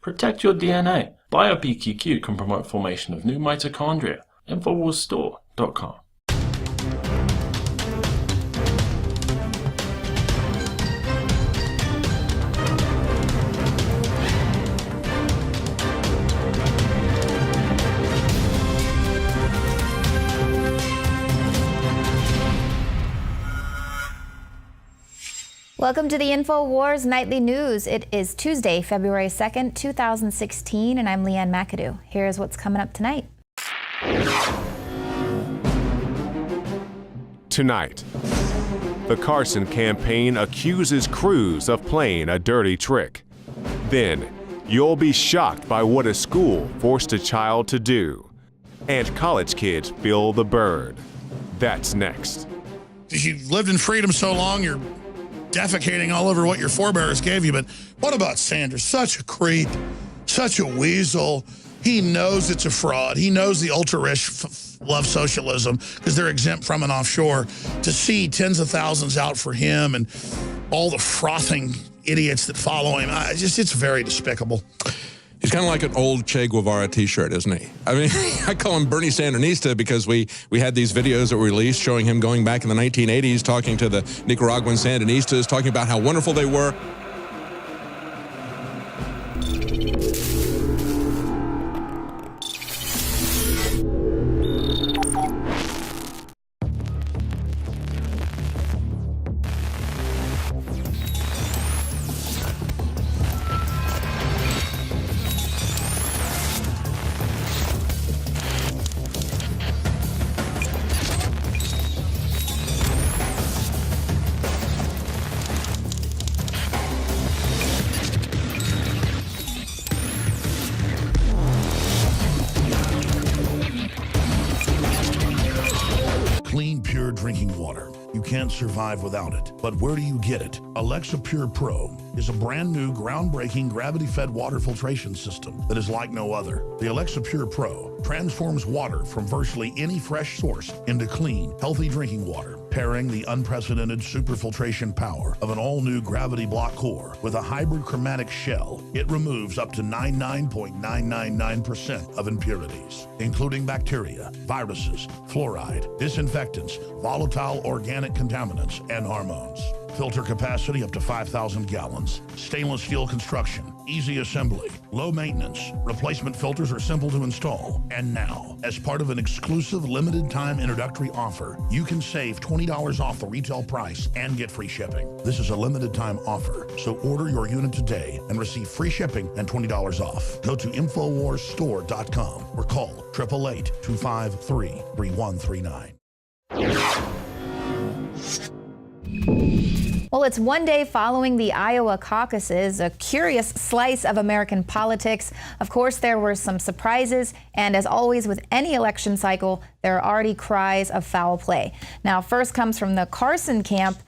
Protect your DNA. BioPQQ can promote formation of new mitochondria. Infowarsstore.com. Welcome to the Infowars Nightly News. It is Tuesday, February 2nd, 2016, and I'm Leanne McAdoo. Here's what's coming up tonight. Tonight, the Carson campaign accuses Cruz of playing a dirty trick. Then, you'll be shocked by what a school forced a child to do. And college kids feel the bird. That's next. You've lived in freedom so long, you're defecating all over what your forebears gave you. But what about Sanders? Such a creep, such a weasel. He knows it's a fraud. He knows the ultra-rich love socialism because they're exempt from it offshore. To see tens of thousands out for him and all the frothing idiots that follow him, it's very despicable. He's kind of like an old Che Guevara T-shirt, isn't he? I mean, I call him Bernie Sandinista because we had these videos that were released showing him going back in the 1980s, talking to the Nicaraguan Sandinistas, talking about how wonderful they were. Clean, pure drinking water. You can't survive without it. But where do you get it? Alexa Pure Pro is a brand new, groundbreaking, gravity-fed water filtration system that is like no other. The Alexa Pure Pro transforms water from virtually any fresh source into clean, healthy drinking water, pairing the unprecedented superfiltration power of an all-new gravity block core with a hybrid chromatic shell. It removes up to 99.999% of impurities, including bacteria, viruses, fluoride, disinfectants, volatile organic contaminants, and hormones. Filter capacity up to 5,000 gallons. Stainless steel construction, easy assembly, low maintenance. Replacement filters are simple to install. And now, as part of an exclusive limited time introductory offer, you can save $20 off the retail price and get free shipping. This is a limited time offer, so order your unit today and receive free shipping and $20 off. Go to InfoWarsStore.com or call 888-253-3139. Well, it's one day following the Iowa caucuses, a curious slice of American politics. Of course, there were some surprises, and as always with any election cycle, there are already cries of foul play. Now, first comes from the Carson camp.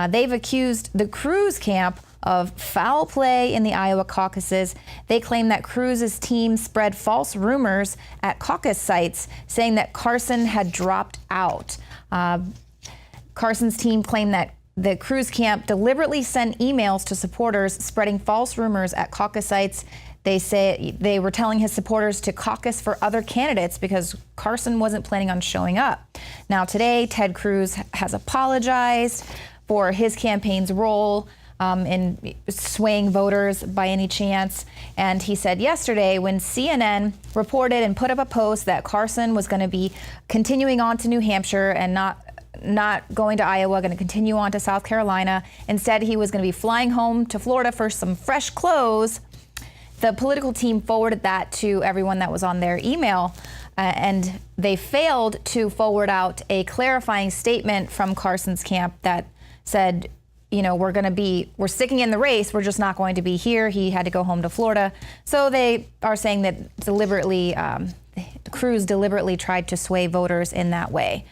They've accused the Cruz camp of foul play in the Iowa caucuses. They claim that Cruz's team spread false rumors at caucus sites, saying that Carson had dropped out. Carson's team claimed that the Cruz camp deliberately sent emails to supporters spreading false rumors at caucus sites. They say they were telling his supporters to caucus for other candidates because Carson wasn't planning on showing up. Now today, Ted Cruz has apologized for his campaign's role in swaying voters by any chance. And he said yesterday when CNN reported and put up a post that Carson was going to be continuing on to New Hampshire and not going to Iowa, going to continue on to South Carolina. Instead, he was going to be flying home to Florida for some fresh clothes. The political team forwarded that to everyone that was on their email, and they failed to forward out a clarifying statement from Carson's camp that said, you know, we're sticking in the race, we're just not going to be here. He had to go home to Florida. So they are saying that Cruz deliberately tried to sway voters in that way.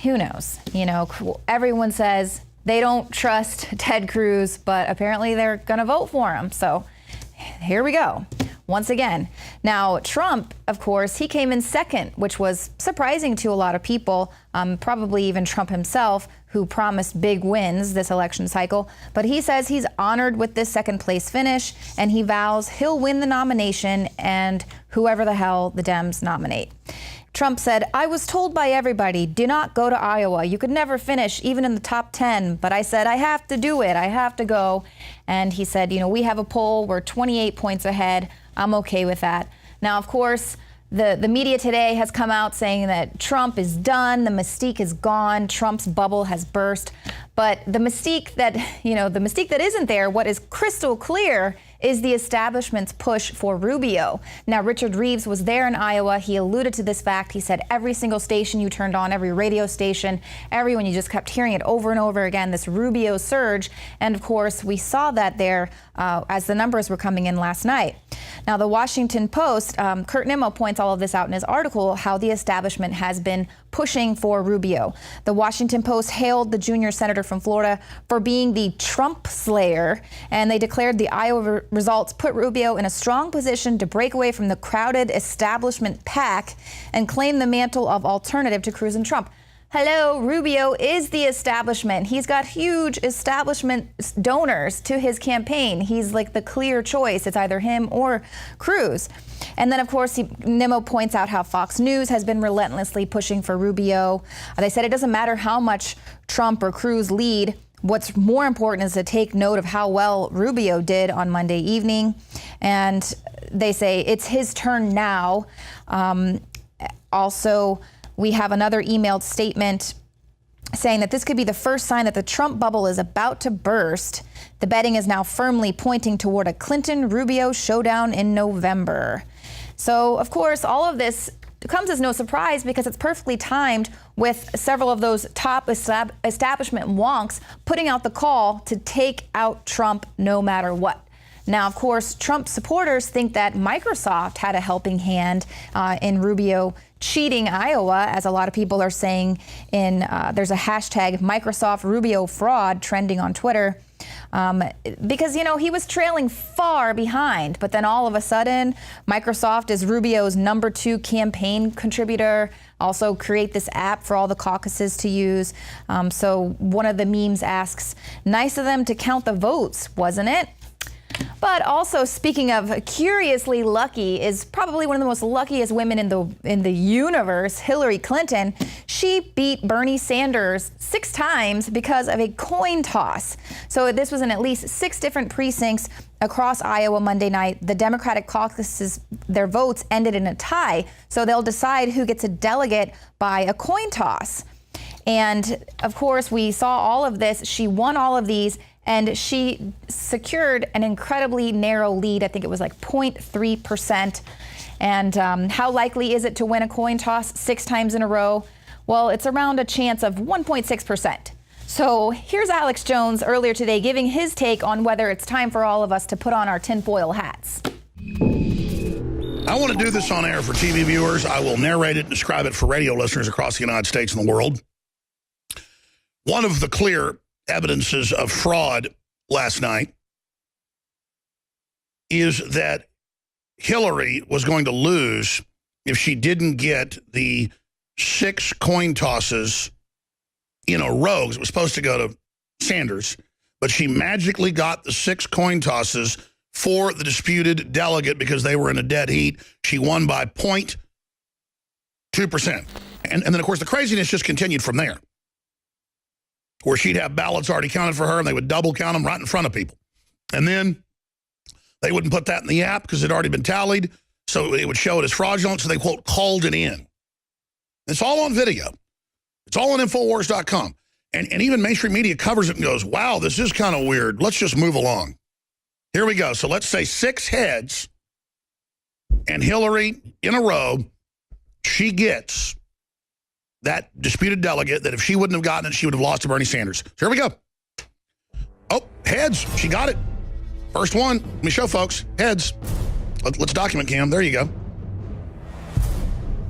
Who knows? You know, everyone says they don't trust Ted Cruz, but apparently they're going to vote for him. So here we go. once again. Now, Trump, of course, he came in second, which was surprising to a lot of people, probably even Trump himself, who promised big wins this election cycle. But he says he's honored with this second place finish, and he vows he'll win the nomination and whoever the hell the Dems nominate. Trump said, "I was told by everybody, do not go to Iowa. You could never finish even in the top 10. But I said, I have to do it. I have to go." And he said, we have a poll. We're 28 points ahead. I'm okay with that. Now, of course, the media today has come out saying that Trump is done. The mystique is gone. Trump's bubble has burst. But the mystique that, the mystique that isn't there, what is crystal clear is the establishment's push for Rubio. Now, Richard Reeves was there in Iowa. He alluded to this fact. He said every single station you turned on, every radio station, everyone, you just kept hearing it over and over again, this Rubio surge. And of course, we saw that there as the numbers were coming in last night. Now, the Washington Post, Kurt Nimmo points all of this out in his article, how the establishment has been pushing for Rubio. The Washington Post hailed the junior senator from Florida for being the Trump slayer, and they declared the Iowa results put Rubio in a strong position to break away from the crowded establishment pack and claim the mantle of alternative to Cruz and Trump. Hello, Rubio is the establishment. He's got huge establishment donors to his campaign. He's like the clear choice. It's either him or Cruz. And then, of course, Nimmo points out how Fox News has been relentlessly pushing for Rubio. They said it doesn't matter how much Trump or Cruz lead. What's more important is to take note of how well Rubio did on Monday evening. And they say it's his turn now. Also, we have another emailed statement saying that this could be the first sign that the Trump bubble is about to burst. The betting is now firmly pointing toward a Clinton-Rubio showdown in November. So, of course, all of this comes as no surprise because it's perfectly timed with several of those top establishment wonks putting out the call to take out Trump no matter what. Now, of course, Trump supporters think that Microsoft had a helping hand in Rubio cheating Iowa, as a lot of people are saying. There's a hashtag Microsoft Rubio fraud trending on Twitter. Because, he was trailing far behind. But then all of a sudden, Microsoft is Rubio's #2 campaign contributor. Also create this app for all the caucuses to use. So one of the memes asks, nice of them to count the votes, wasn't it? But also, speaking of curiously lucky, is probably one of the most luckiest women in the universe, Hillary Clinton. She beat Bernie Sanders 6 times because of a coin toss. So this was in at least 6 different precincts across Iowa Monday night. The Democratic caucuses, their votes ended in a tie. So they'll decide who gets a delegate by a coin toss. And of course, we saw all of this. She won all of these. And she secured an incredibly narrow lead. I think it was like 0.3%. And how likely is it to win a coin toss 6 times in a row? Well, it's around a chance of 1.6%. So here's Alex Jones earlier today giving his take on whether it's time for all of us to put on our tinfoil hats. I want to do this on air for TV viewers. I will narrate it and describe it for radio listeners across the United States and the world. One of the clear evidences of fraud last night is that Hillary was going to lose if she didn't get the 6 coin tosses in a row. It was supposed to go to Sanders, but she magically got the 6 coin tosses for the disputed delegate because they were in a dead heat. She won by 0.2%. And then, of course, the craziness just continued from there, where she'd have ballots already counted for her, and they would double count them right in front of people. And then they wouldn't put that in the app because it had already been tallied, so it would show it as fraudulent, so they, quote, called it in. It's all on video. It's all on Infowars.com. And even mainstream media covers it and goes, wow, this is kind of weird. Let's just move along. Here we go. So let's say 6 heads, and Hillary, in a row, she gets that disputed delegate that if she wouldn't have gotten it, she would have lost to Bernie Sanders. So here we go. Oh, heads. She got it. First one. Let me show folks. Heads. Let's document, Cam. There you go.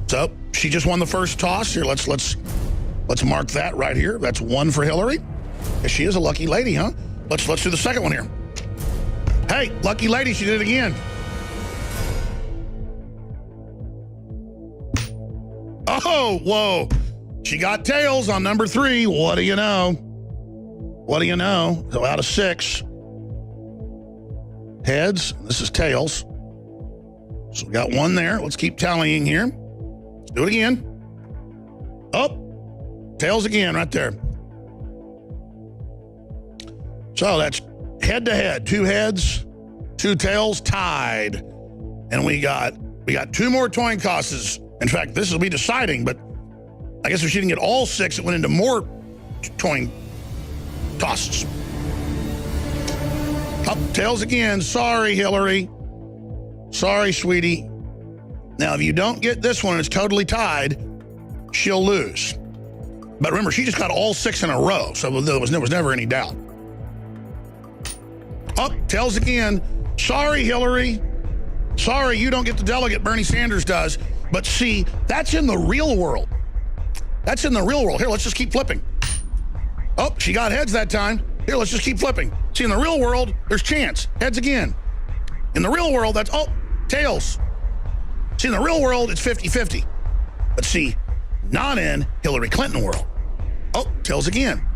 So she just won the first toss. Here, let's mark that right here. That's 1 for Hillary. She is a lucky lady, huh? Let's do the second one here. Hey, lucky lady, she did it again. Oh, whoa. She got tails on number 3. What do you know? What do you know? So out of 6. Heads. This is tails. So we got 1 there. Let's keep tallying here. Let's do it again. Oh, tails again right there. So that's head to head. 2 heads, 2 tails, tied. And we got 2 more coin tosses. In fact, this will be deciding, but I guess if she didn't get all 6, it went into more coin tosses. Up, tails again. Sorry, Hillary. Sorry, sweetie. Now, if you don't get this one and it's totally tied, she'll lose. But remember, she just got all 6 in a row, so there was never any doubt. Up, tails again. Sorry, Hillary. Sorry, you don't get the delegate. Bernie Sanders does. But see, that's in the real world. That's in the real world. Here, let's just keep flipping. Oh, she got heads that time. Here, let's just keep flipping. See, in the real world, there's chance. Heads again. In the real world, that's, oh, tails. See, in the real world, it's 50-50. But see, not in Hillary Clinton world. Oh, tails again.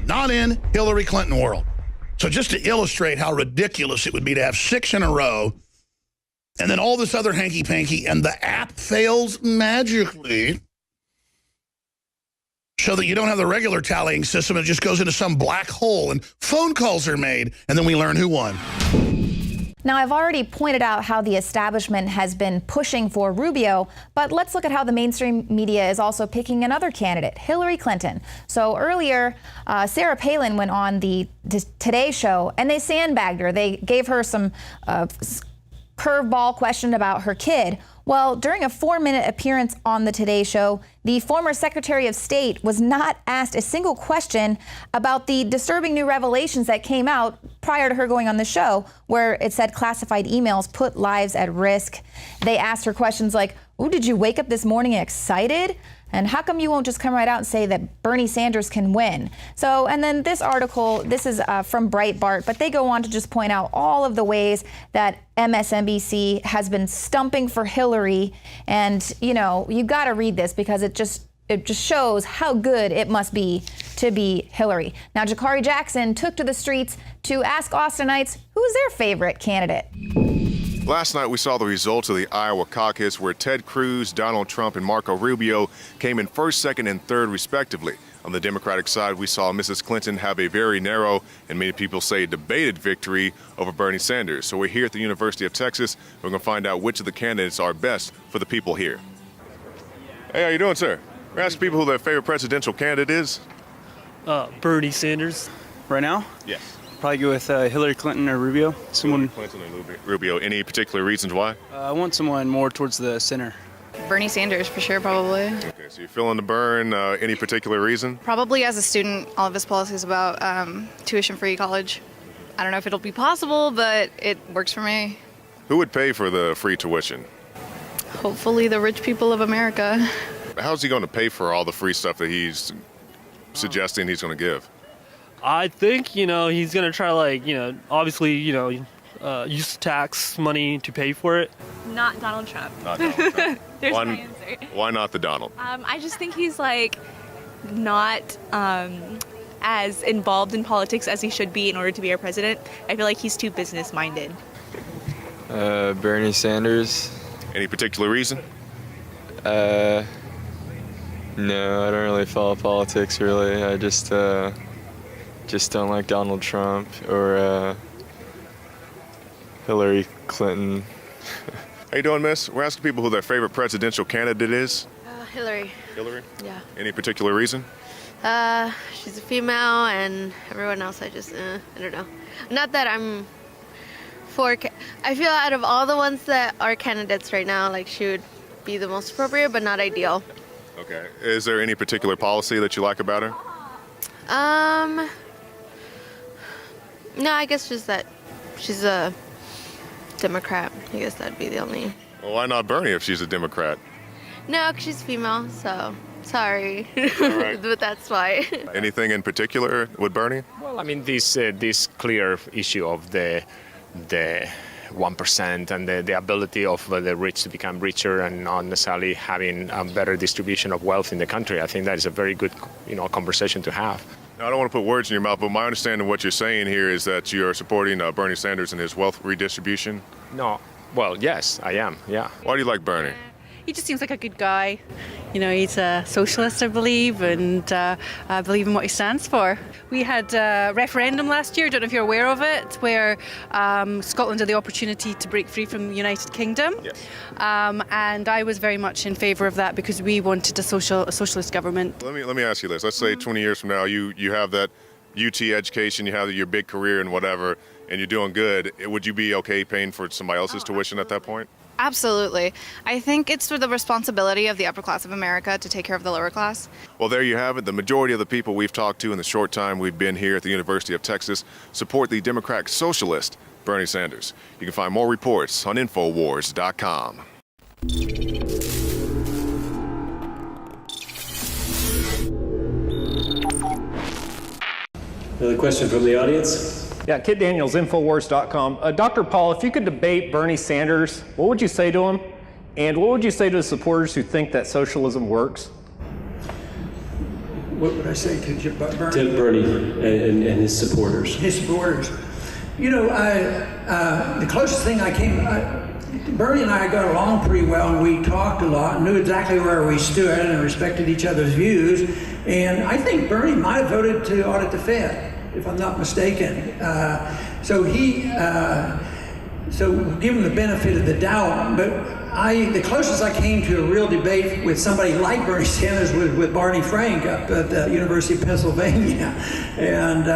Not in Hillary Clinton world. So just to illustrate how ridiculous it would be to have 6 in a row and then all this other hanky-panky and the app fails magically so that you don't have the regular tallying system. It just goes into some black hole and phone calls are made and then we learn who won. Now, I've already pointed out how the establishment has been pushing for Rubio, but let's look at how the mainstream media is also picking another candidate, Hillary Clinton. So earlier, Sarah Palin went on the Today Show, and they sandbagged her. They gave her some curveball question about her kid. Well, during a 4-minute appearance on the Today Show, the former Secretary of State was not asked a single question about the disturbing new revelations that came out prior to her going on the show, where it said classified emails put lives at risk. They asked her questions like, "Ooh, did you wake up this morning excited? And how come you won't just come right out and say that Bernie Sanders can win?" So, and then this article, this is from Breitbart, but they go on to just point out all of the ways that MSNBC has been stumping for Hillary. And, you know, you got to read this because it just shows how good it must be to be Hillary. Now, Jakari Jackson took to the streets to ask Austinites who is their favorite candidate. Last night, we saw the results of the Iowa caucus where Ted Cruz, Donald Trump, and Marco Rubio came in first, second, and third, respectively. On the Democratic side, we saw Mrs. Clinton have a very narrow, and many people say debated victory over Bernie Sanders. So we're here at the University of Texas. We're going to find out which of the candidates are best for the people here. Hey, how you doing, sir? We're asking people who their favorite presidential candidate is. Bernie Sanders. Right now? Yes. Probably go with Hillary Clinton or Rubio. Hillary Clinton or Rubio. Any particular reasons why? I want someone more towards the center. Bernie Sanders, for sure, probably. Okay, so you're feeling the burn. Any particular reason? Probably as a student, all of his policies about tuition-free college. I don't know if it'll be possible, but it works for me. Who would pay for the free tuition? Hopefully the rich people of America. How's he going to pay for all the free stuff that he's suggesting he's going to give? I think, he's going to try obviously, use tax money to pay for it. Not Donald Trump. Not Donald Trump. There's my answer. Why not the Donald? I just think he's not as involved in politics as he should be in order to be our president. I feel like he's too business minded. Bernie Sanders. Any particular reason? No, I don't really follow politics really. I just don't like Donald Trump or Hillary Clinton. How you doing, miss? We're asking people who their favorite presidential candidate is. Hillary. Hillary? Yeah. Any particular reason? She's a female, and everyone else, I don't know. Not that I'm for. I feel out of all the ones that are candidates right now, she would be the most appropriate, but not ideal. Okay. Is there any particular policy that you like about her? No, I guess just that she's a Democrat. I guess that'd be the only. Well, why not Bernie if she's a Democrat? No, 'cause she's female, so sorry. All right. But that's why. Anything in particular with Bernie? Well, I mean, this clear issue of the 1% and the ability of the rich to become richer and not necessarily having a better distribution of wealth in the country. I think that is a very good, conversation to have. Now, I don't want to put words in your mouth, but my understanding of what you're saying here is that you're supporting Bernie Sanders and his wealth redistribution. No, well, yes, I am, yeah. Why do you like Bernie? He just seems like a good guy. He's a socialist, I believe, and I believe in what he stands for. We had a referendum last year, I don't know if you're aware of it, where Scotland had the opportunity to break free from the United Kingdom. Yes. And I was very much in favour of that because we wanted a socialist government. Let me ask you this. Let's say 20 years from now, you have that UT education, you have your big career and whatever, and you're doing good. Would you be okay paying for somebody else's tuition at that point? Absolutely. I think it's the responsibility of the upper class of America to take care of the lower class. Well, there you have it. The majority of the people we've talked to in the short time we've been here at the University of Texas support the Democratic Socialist Bernie Sanders. You can find more reports on Infowars.com. Another question from the audience? Yeah, Kit Daniels, Infowars.com. Dr. Paul, if you could debate Bernie Sanders, what would you say to him? And what would you say to his supporters who think that socialism works? What would I say to Bernie? To Bernie and his supporters. His supporters. The closest thing Bernie and I got along pretty well, and we talked a lot, knew exactly where we stood, and respected each other's views. And I think Bernie might have voted to audit the Fed, if I'm not mistaken. So give him the benefit of the doubt. But the closest I came to a real debate with somebody like Bernie Sanders was with Barney Frank up at the University of Pennsylvania. And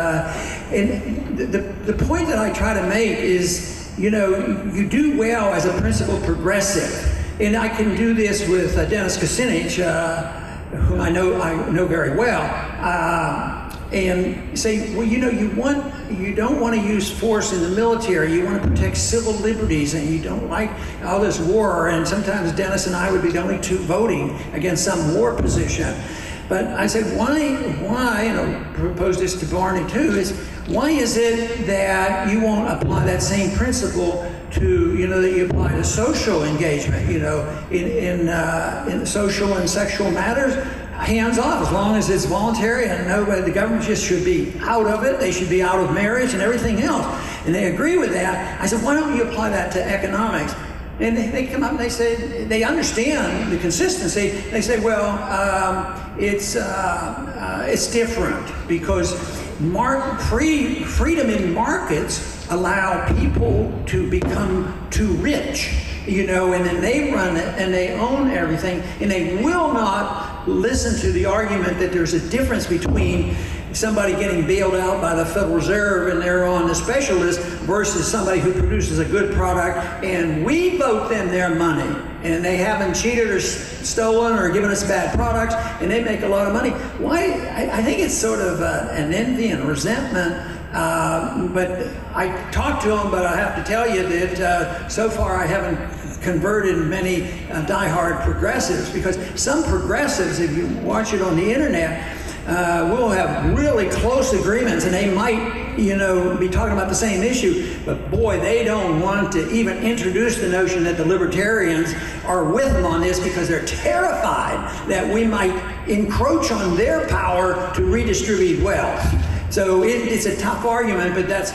the point that I try to make is, you do well as a principled progressive. And I can do this with Dennis Kucinich, whom I know very well. And say, well, you don't want to use force in the military. You want to protect civil liberties, and you don't like all this war. And sometimes Dennis and I would be the only two voting against some war position. But I said, why, and I'll propose this to Barney too, is why is it that you won't apply that same principle to, that you apply to social engagement, in social and sexual matters? Hands off, as long as it's voluntary, and the government just should be out of it. They should be out of marriage and everything else. And they agree with that. I said, why don't you apply that to economics? And they come up and they say, they understand the consistency. They say, well, it's different because freedom in markets allow people to become too rich, and then they run it and they own everything, and they will not listen to the argument that there's a difference between somebody getting bailed out by the Federal Reserve and they're on the special list versus somebody who produces a good product and we vote them their money and they haven't cheated or stolen or given us bad products and they make a lot of money. Why? I think it's sort of an envy and resentment. But I talked to them, but I have to tell you that so far I haven't converted many diehard progressives, because some progressives, if you watch it on the internet, will have really close agreements and they might, be talking about the same issue, but boy, they don't want to even introduce the notion that the libertarians are with them on this because they're terrified that we might encroach on their power to redistribute wealth. So it's a tough argument, but that's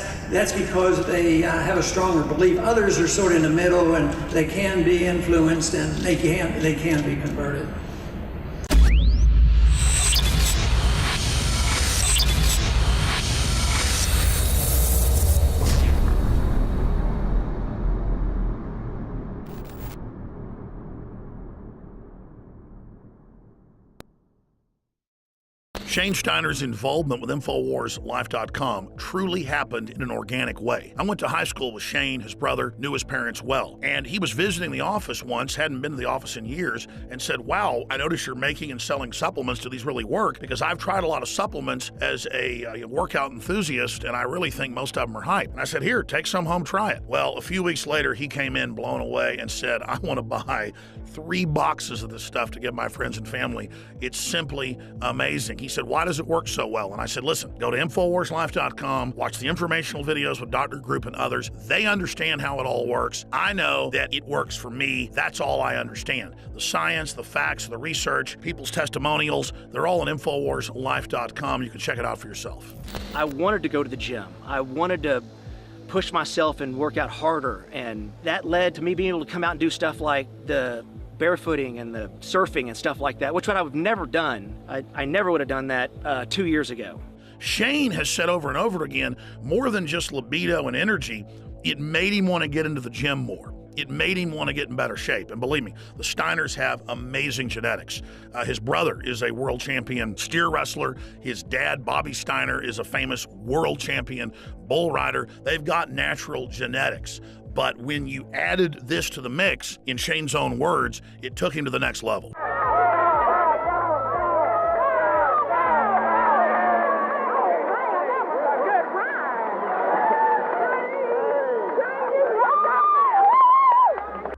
because they have a stronger belief. Others are sort of in the middle, and they can be influenced, and they can be converted. Shane Steiner's involvement with InfoWarsLife.com truly happened in an organic way. I went to high school with Shane, his brother, knew his parents well, and he was visiting the office once, hadn't been to the office in years, and said, wow, I notice you're making and selling supplements. Do these really work? Because I've tried a lot of supplements as a workout enthusiast, and I really think most of them are hype. And I said, here, take some home, try it. Well, a few weeks later, he came in blown away and said, I want to buy 3 boxes of this stuff to give my friends and family. It's simply amazing. He said, why does it work so well? And I said, listen, go to InfoWarsLife.com, watch the informational videos with Dr. Group and others. They understand how it all works. I know that it works for me. That's all I understand. The science, the facts, the research, people's testimonials, they're all on InfoWarsLife.com. You can check it out for yourself. I wanted to go to the gym. I wanted to push myself and work out harder, and that led to me being able to come out and do stuff like the barefooting and the surfing and stuff like that, which I've never done. I never would have done that 2 years ago. Shane has said over and over again, more than just libido and energy, it made him want to get into the gym more. It made him want to get in better shape. And believe me, the Steiners have amazing genetics. His brother is a world champion steer wrestler. His dad, Bobby Steiner, is a famous world champion bull rider. They've got natural genetics. But when you added this to the mix, in Shane's own words, it took him to the next level.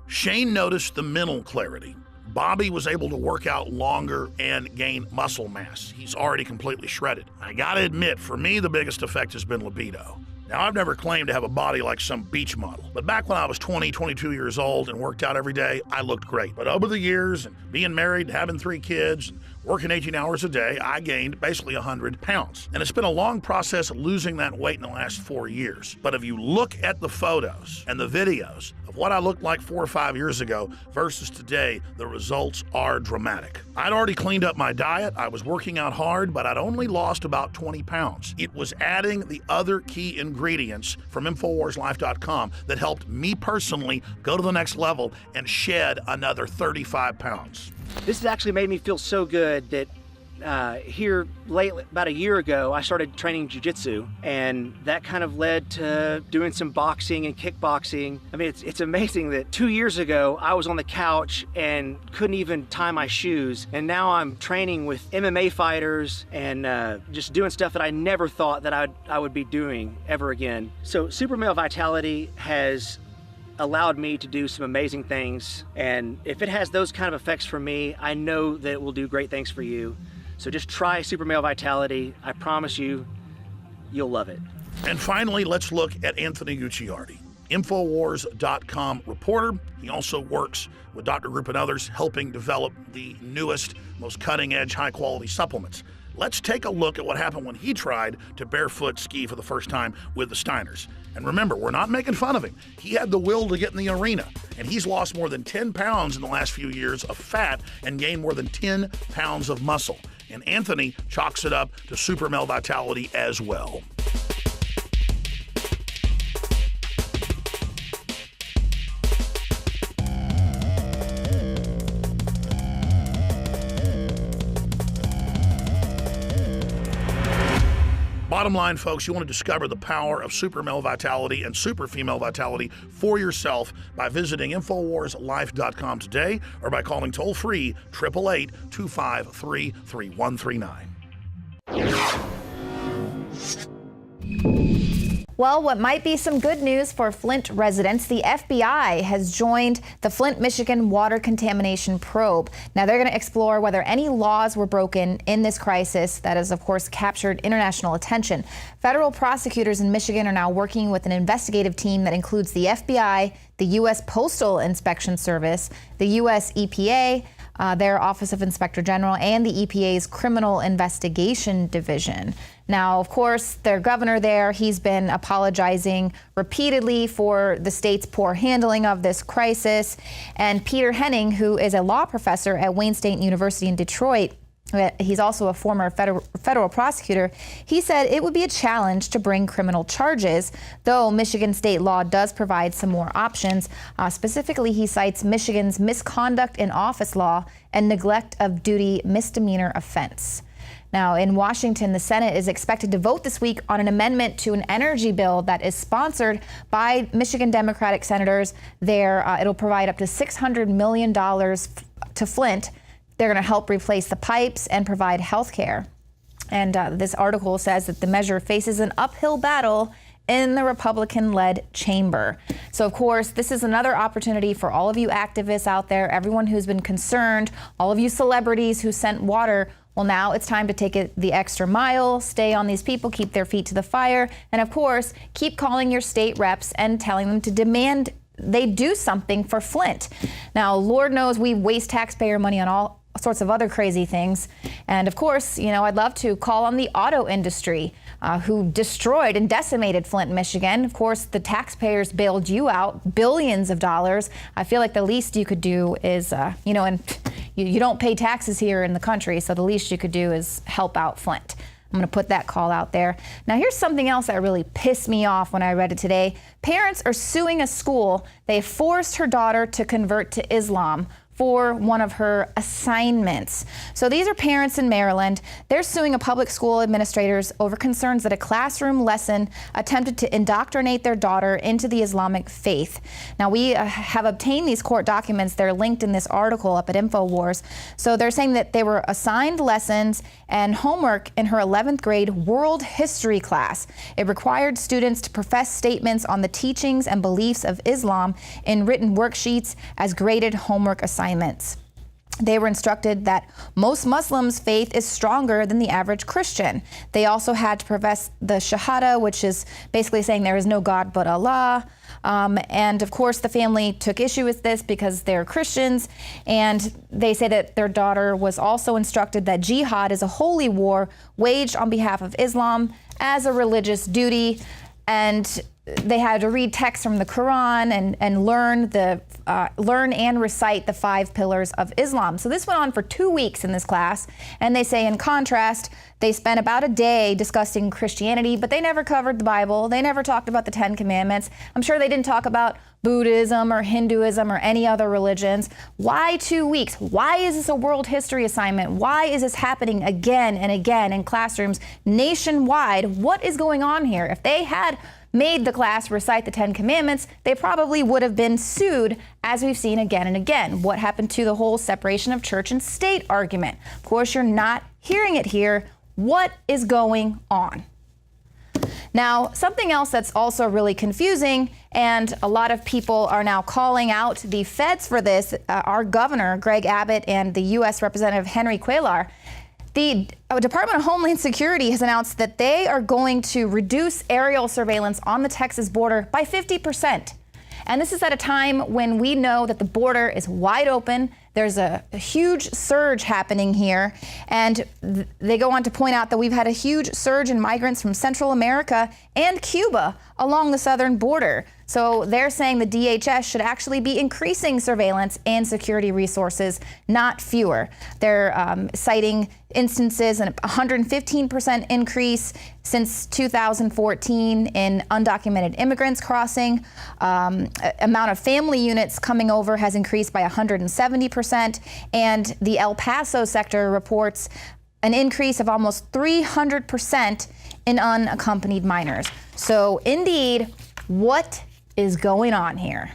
Shane noticed the mental clarity. Bobby was able to work out longer and gain muscle mass. He's already completely shredded. I gotta admit, for me, the biggest effect has been libido. Now, I've never claimed to have a body like some beach model, but back when I was 20, 22 years old and worked out every day, I looked great. But over the years, and being married, having 3 kids, and working 18 hours a day, I gained basically 100 pounds. And it's been a long process losing that weight in the last 4 years. But if you look at the photos and the videos of what I looked like 4 or 5 years ago versus today, the results are dramatic. I'd already cleaned up my diet, I was working out hard, but I'd only lost about 20 pounds. It was adding the other key ingredients from InfoWarsLife.com that helped me personally go to the next level and shed another 35 pounds. This has actually made me feel so good that here lately, about a year ago, I started training jiu-jitsu, and that kind of led to doing some boxing and kickboxing. I mean, it's amazing that 2 years ago, I was on the couch and couldn't even tie my shoes, and now I'm training with MMA fighters and just doing stuff that I never thought that I would be doing ever again. So Super Male Vitality has allowed me to do some amazing things, and if it has those kind of effects for me, I know that it will do great things for you. So just try Super Male Vitality. I promise you, you'll love it. And finally, let's look at Anthony Gucciardi, Infowars.com reporter. He also works with Dr. Group and others, helping develop the newest, most cutting-edge, high-quality supplements. Let's take a look at what happened when he tried to barefoot ski for the first time with the Steiners. And remember, we're not making fun of him. He had the will to get in the arena, and he's lost more than 10 pounds in the last few years of fat and gained more than 10 pounds of muscle. And Anthony chalks it up to Super Male Vitality as well. Bottom line, folks, you want to discover the power of Super Male Vitality and Super Female Vitality for yourself by visiting InfoWarsLife.com today or by calling toll-free 888-253-3139. Well, what might be some good news for Flint residents, the FBI has joined the Flint, Michigan water contamination probe. Now, they're going to explore whether any laws were broken in this crisis that has, of course, captured international attention. Federal prosecutors in Michigan are now working with an investigative team that includes the FBI, the U.S. Postal Inspection Service, the U.S. EPA, their Office of Inspector General, and the EPA's Criminal Investigation Division. Now, of course, their governor there, he's been apologizing repeatedly for the state's poor handling of this crisis. And Peter Henning, who is a law professor at Wayne State University in Detroit, he's also a former federal prosecutor, he said it would be a challenge to bring criminal charges, though Michigan state law does provide some more options. Specifically, he cites Michigan's misconduct in office law and neglect of duty misdemeanor offense. Now, in Washington, the Senate is expected to vote this week on an amendment to an energy bill that is sponsored by Michigan Democratic senators. It'll provide up to $600 million to Flint. They're going to help replace the pipes and provide health care. And this article says that the measure faces an uphill battle in the Republican-led chamber. So, of course, this is another opportunity for all of you activists out there, everyone who's been concerned, all of you celebrities who sent water. Well, now it's time to take it the extra mile, stay on these people, keep their feet to the fire, and of course, keep calling your state reps and telling them to demand they do something for Flint. Now, Lord knows we waste taxpayer money on all sorts of other crazy things. And of course, I'd love to call on the auto industry who destroyed and decimated Flint, Michigan. Of course, the taxpayers bailed you out billions of dollars. I feel like the least you could do is, and you don't pay taxes here in the country, so the least you could do is help out Flint. I'm going to put that call out there. Now, here's something else that really pissed me off when I read it today. Parents are suing a school. They forced her daughter to convert to Islam for one of her assignments. So these are parents in Maryland. They're suing a public school administrators over concerns that a classroom lesson attempted to indoctrinate their daughter into the Islamic faith. Now, we have obtained these court documents. They're linked in this article up at Infowars. So they're saying that they were assigned lessons and homework in her 11th grade world history class. It required students to profess statements on the teachings and beliefs of Islam in written worksheets as graded homework assignments. They were instructed that most Muslims' faith is stronger than the average Christian. They also had to profess the Shahada, which is basically saying there is no God but Allah. And of course, the family took issue with this because they're Christians. And they say that their daughter was also instructed that jihad is a holy war waged on behalf of Islam as a religious duty. And they had to read texts from the Quran and learn and recite the 5 pillars of Islam. So this went on for 2 weeks in this class. And they say, in contrast, they spent about a day discussing Christianity, but they never covered the Bible. They never talked about the 10 Commandments. I'm sure they didn't talk about Buddhism or Hinduism or any other religions. Why 2 weeks? Why is this a world history assignment? Why is this happening again and again in classrooms nationwide? What is going on here? If they had made the class recite the 10 Commandments, they probably would have been sued, as we've seen again and again. What happened to the whole separation of church and state argument? Of course, you're not hearing it here. What is going on? Now, something else that's also really confusing, and a lot of people are now calling out the feds for this, our governor, Greg Abbott, and the U.S. Representative Henry Cuellar. The Department of Homeland Security has announced that they are going to reduce aerial surveillance on the Texas border by 50%. And this is at a time when we know that the border is wide open. There's a huge surge happening here. And they go on to point out that we've had a huge surge in migrants from Central America and Cuba along the southern border. So they're saying the DHS should actually be increasing surveillance and security resources, not fewer. They're citing instances, an 115% increase since 2014 in undocumented immigrants crossing. Amount of family units coming over has increased by 170%. And the El Paso sector reports an increase of almost 300% in unaccompanied minors. So indeed, what is going on here?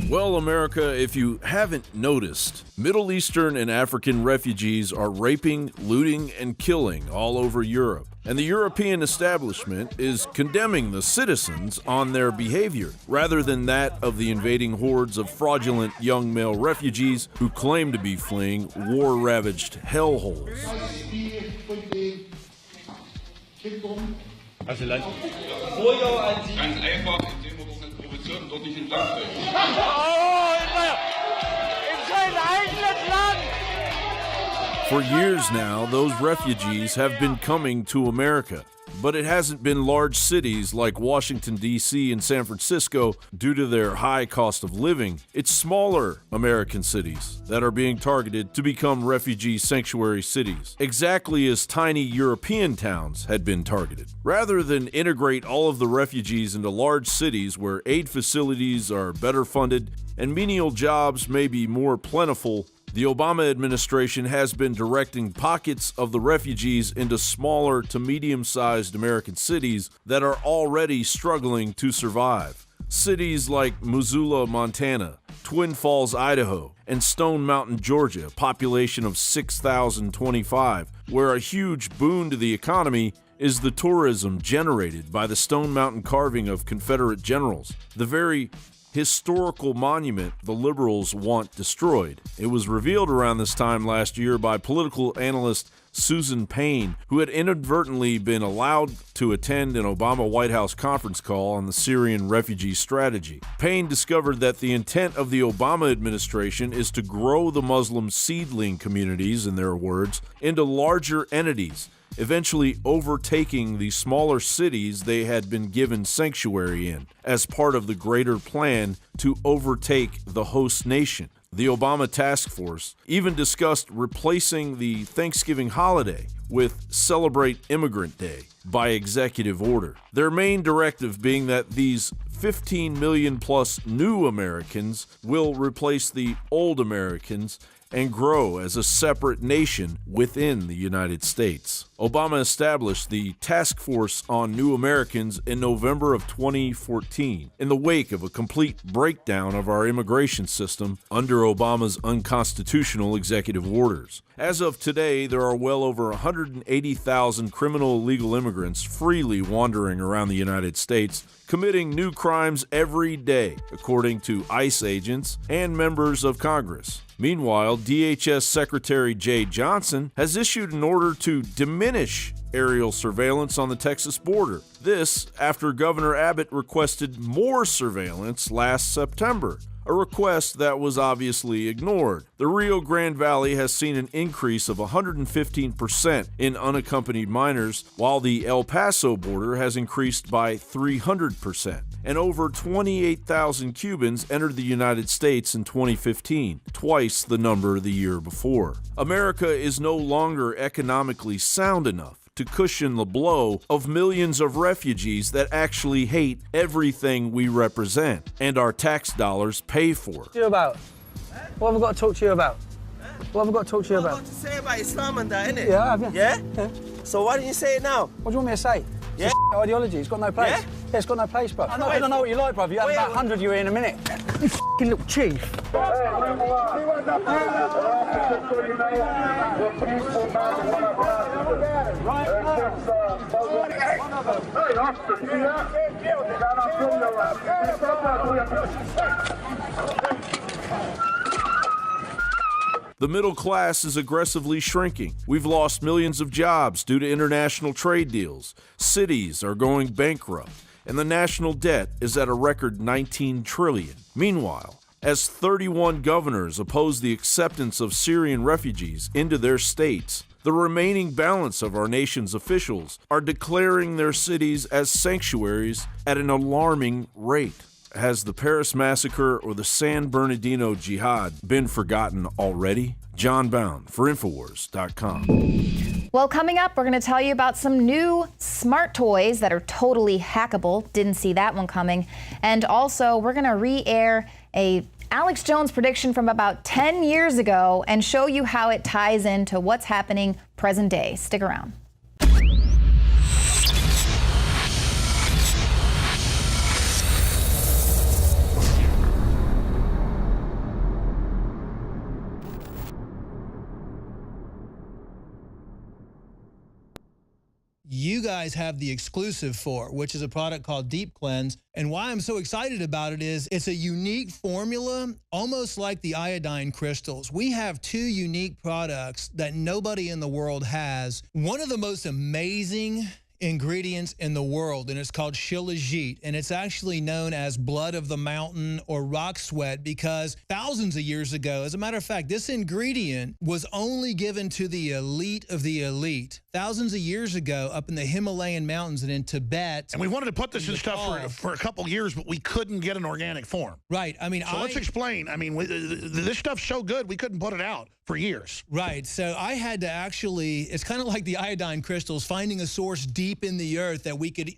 Well, America, if you haven't noticed, Middle Eastern and African refugees are raping, looting, and killing all over Europe. And the European establishment is condemning the citizens on their behavior, rather than that of the invading hordes of fraudulent young male refugees who claim to be fleeing war-ravaged hellholes. For years now, those refugees have been coming to America, but it hasn't been large cities like Washington, D.C. and San Francisco due to their high cost of living. It's smaller American cities that are being targeted to become refugee sanctuary cities, exactly as tiny European towns had been targeted. Rather than integrate all of the refugees into large cities where aid facilities are better funded and menial jobs may be more plentiful, the Obama administration has been directing pockets of the refugees into smaller to medium-sized American cities that are already struggling to survive. Cities like Missoula, Montana, Twin Falls, Idaho, and Stone Mountain, Georgia, a population of 6,025, where a huge boon to the economy is the tourism generated by the Stone Mountain carving of Confederate generals. The very historical monument the liberals want destroyed. It was revealed around this time last year by political analyst Susan Payne, who had inadvertently been allowed to attend an Obama White House conference call on the Syrian refugee strategy. Payne discovered that the intent of the Obama administration is to grow the Muslim seedling communities, in their words, into larger entities, eventually overtaking the smaller cities they had been given sanctuary in, as part of the greater plan to overtake the host nation. The Obama task force even discussed replacing the Thanksgiving holiday with Celebrate Immigrant Day by executive order. Their main directive being that these 15 million plus new Americans will replace the old Americans and grow as a separate nation within the United States. Obama established the Task Force on New Americans in November of 2014 in the wake of a complete breakdown of our immigration system under Obama's unconstitutional executive orders. As of today, there are well over 180,000 criminal illegal immigrants freely wandering around the United States, committing new crimes every day, according to ICE agents and members of Congress. Meanwhile, DHS Secretary Jay Johnson has issued an order to diminish aerial surveillance on the Texas border. This after Governor Abbott requested more surveillance last September, a request that was obviously ignored. The Rio Grande Valley has seen an increase of 115% in unaccompanied minors, while the El Paso border has increased by 300%. And over 28,000 Cubans entered the United States in 2015, twice the number the year before. America is no longer economically sound enough to cushion the blow of millions of refugees that actually hate everything we represent and our tax dollars pay for. You about? What have I got to talk to you about? What have I got to talk to you about? What have you got to say about Islam and that, innit? Yeah, I have, yeah. Yeah? So why didn't you say it now? What do you want me to say? Yeah? Ideology, it's got no place. Yeah? Yeah, it's got no place, bro. I don't know what you like, bro. You have about 100 you in a minute. You f***ing little chief. The middle class is aggressively shrinking. We've lost millions of jobs due to international trade deals. Cities are going bankrupt, and the national debt is at a record $19 trillion. Meanwhile, as 31 governors oppose the acceptance of Syrian refugees into their states, the remaining balance of our nation's officials are declaring their cities as sanctuaries at an alarming rate. Has the Paris Massacre or the San Bernardino Jihad been forgotten already? John Bound for Infowars.com. Well, coming up, we're going to tell you about some new smart toys that are totally hackable. Didn't see that one coming. And also, we're going to re-air a Alex Jones prediction from about 10 years ago and show you how it ties into what's happening present day. Stick around. You guys have the exclusive for, which is a product called Deep Cleanse. And why I'm so excited about it is it's a unique formula, almost like the iodine crystals. We have two unique products that nobody in the world has. One of the most amazing ingredients in the world, and it's called shilajit, and it's actually known as blood of the mountain or rock sweat because thousands of years ago, as a matter of fact, this ingredient was only given to the elite of the elite. Thousands of years ago up in the Himalayan mountains and in Tibet. And we wanted to put this in stuff for a couple years, but we couldn't get an organic form. Right. I mean, so let's explain. I mean, this stuff's so good, we couldn't put it out for years. Right. So I had to actually, it's kind of like the iodine crystals, finding a source deep in the earth that we could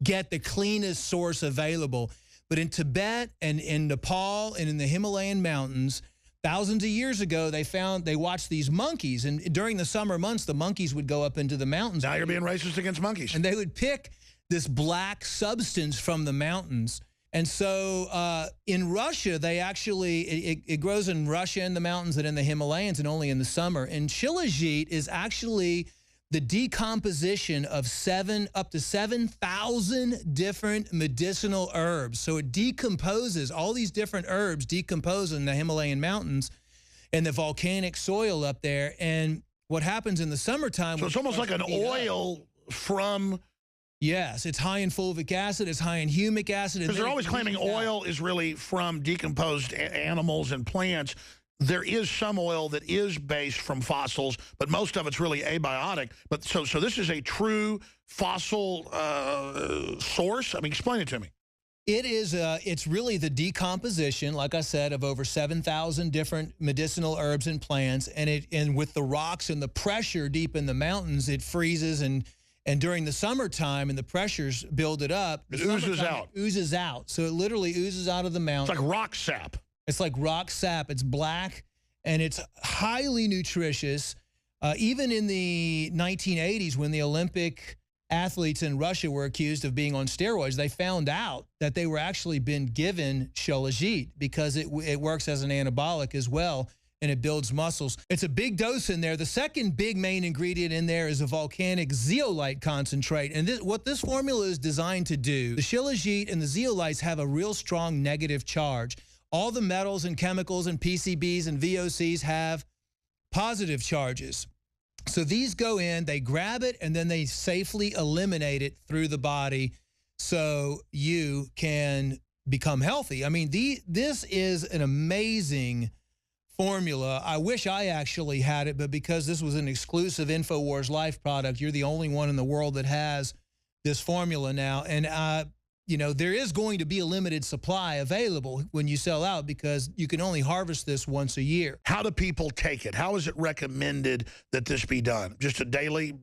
get the cleanest source available. But in Tibet and in Nepal and in the Himalayan mountains, thousands of years ago, they watched these monkeys, and during the summer months, the monkeys would go up into the mountains. Now you're being racist against monkeys. And they would pick this black substance from the mountains. And so in Russia, they actually, it grows in Russia in the mountains and in the Himalayas and only in the summer. And shilajit is actually the decomposition of up to 7,000 different medicinal herbs. So it decomposes, all these different herbs decompose in the Himalayan mountains and the volcanic soil up there. And what happens in the summertime... So it's almost like an oil from... Yes, it's high in fulvic acid, it's high in humic acid. Because they're always claiming oil is really from decomposed animals and plants. There is some oil that is based from fossils, but most of it's really abiotic. But so this is a true fossil source? I mean, explain it to me. It is, it's really the decomposition, like I said, of over 7,000 different medicinal herbs and plants. And with the rocks and the pressure deep in the mountains, it freezes and during the summertime and the pressures build it up. It oozes out. It oozes out. So it literally oozes out of the mountain. It's like rock sap. It's like rock sap. It's black, and it's highly nutritious. Even in the 1980s, when the Olympic athletes in Russia were accused of being on steroids, they found out that they were actually been given shilajit because it works as an anabolic as well, and it builds muscles. It's a big dose in there. The second big main ingredient in there is a volcanic zeolite concentrate. And what this formula is designed to do, the shilajit and the zeolites have a real strong negative charge. All the metals and chemicals and PCBs and VOCs have positive charges. So these go in, they grab it, and then they safely eliminate it through the body so you can become healthy. I mean, this is an amazing formula. I wish I actually had it, but because this was an exclusive Infowars Life product, you're the only one in the world that has this formula now. And you know, there is going to be a limited supply available when you sell out because you can only harvest this once a year. How do people take it? How is it recommended that this be done? Just a daily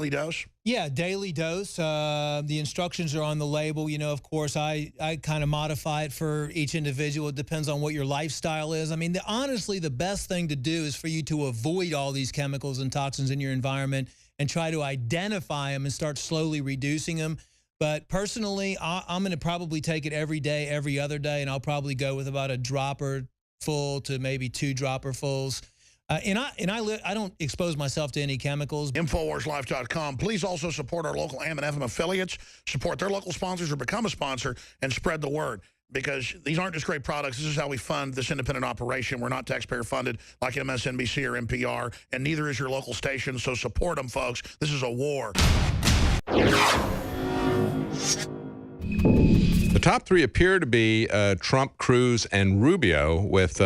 dose? Yeah, daily dose. The instructions are on the label. You know, of course, I kind of modify it for each individual. It depends on what your lifestyle is. I mean, honestly, the best thing to do is for you to avoid all these chemicals and toxins in your environment and try to identify them and start slowly reducing them. But personally, I'm going to probably take it every day, every other day, and I'll probably go with about a dropper full to maybe 2 dropper fulls. And I don't expose myself to any chemicals. Infowarslife.com. Please also support our local AM and FM affiliates, support their local sponsors or become a sponsor, and spread the word. Because these aren't just great products. This is how we fund this independent operation. We're not taxpayer funded like MSNBC or NPR, and neither is your local station. So support them, folks. This is a war. The top 3 appear to be Trump, Cruz, and Rubio, with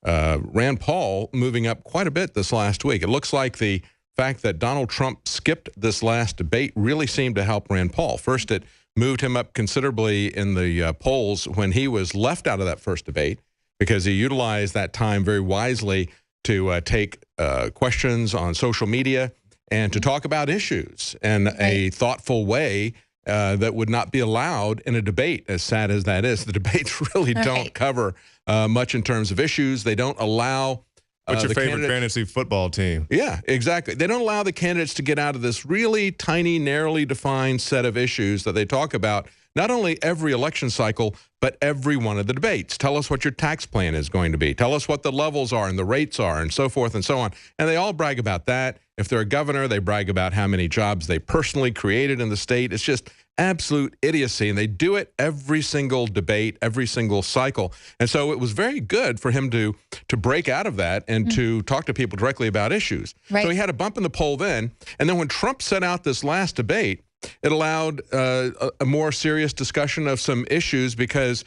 Rand Paul moving up quite a bit this last week. It looks like the fact that Donald Trump skipped this last debate really seemed to help Rand Paul. First, it moved him up considerably in the polls when he was left out of that first debate because he utilized that time very wisely to take questions on social media and to talk about issues in a thoughtful way that would not be allowed in a debate, as sad as that is. The debates really don't cover much in terms of issues. They don't allow what's your favorite fantasy football team? Yeah, exactly. They don't allow the candidates to get out of this really tiny, narrowly defined set of issues that they talk about, not only every election cycle, but every one of the debates. Tell us what your tax plan is going to be. Tell us what the levels are and the rates are and so forth and so on. And they all brag about that. If they're a governor, they brag about how many jobs they personally created in the state. It's just absolute idiocy, and they do it every single debate, every single cycle. And so it was very good for him to break out of that and to talk to people directly about issues. So he had a bump in the poll then, and then when Trump set out this last debate, it allowed a more serious discussion of some issues because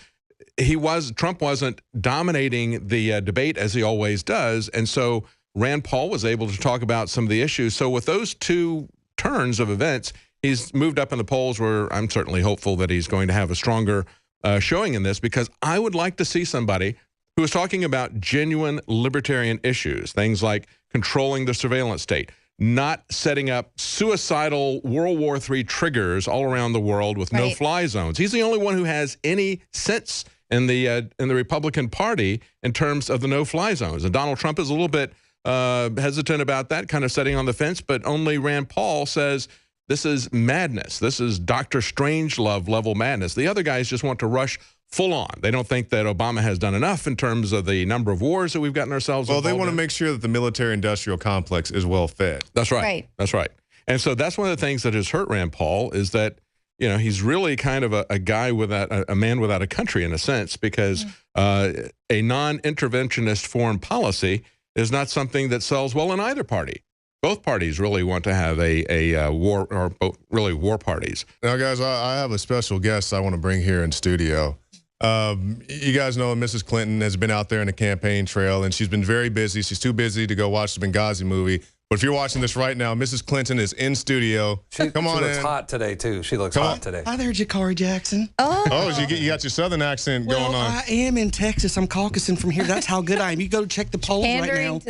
Trump wasn't dominating the debate as he always does, and so Rand Paul was able to talk about some of the issues. So with those 2 turns of events, he's moved up in the polls where I'm certainly hopeful that he's going to have a stronger showing in this, because I would like to see somebody who is talking about genuine libertarian issues, things like controlling the surveillance state, not setting up suicidal World War III triggers all around the world with no-fly zones. He's the only one who has any sense in the Republican Party in terms of the no-fly zones. And Donald Trump is a little bit hesitant about that, kind of sitting on the fence, but only Rand Paul says this is madness. This is Dr. Strangelove level madness. The other guys just want to rush full on. They don't think that Obama has done enough in terms of the number of wars that we've gotten ourselves involved in. Well, they want to make sure that the military-industrial complex is well fed. That's right. That's right. And so that's one of the things that has hurt Rand Paul is that, you know, he's really kind of a guy without a man without a country in a sense, because a non-interventionist foreign policy is not something that sells well in either party. Both parties really want to have a war, or really war parties. Now, guys, I have a special guest I want to bring here in studio. You guys know Mrs. Clinton has been out there in the campaign trail, and she's been very busy. She's too busy to go watch the Benghazi movie. But if you're watching this right now, Mrs. Clinton is in studio. Come on in. She looks hot today, too. She looks hot today. Hi there, Jakari Jackson. Oh, you got your southern accent going on. I am in Texas. I'm caucusing from here. That's how good I am. You go check the polls right now.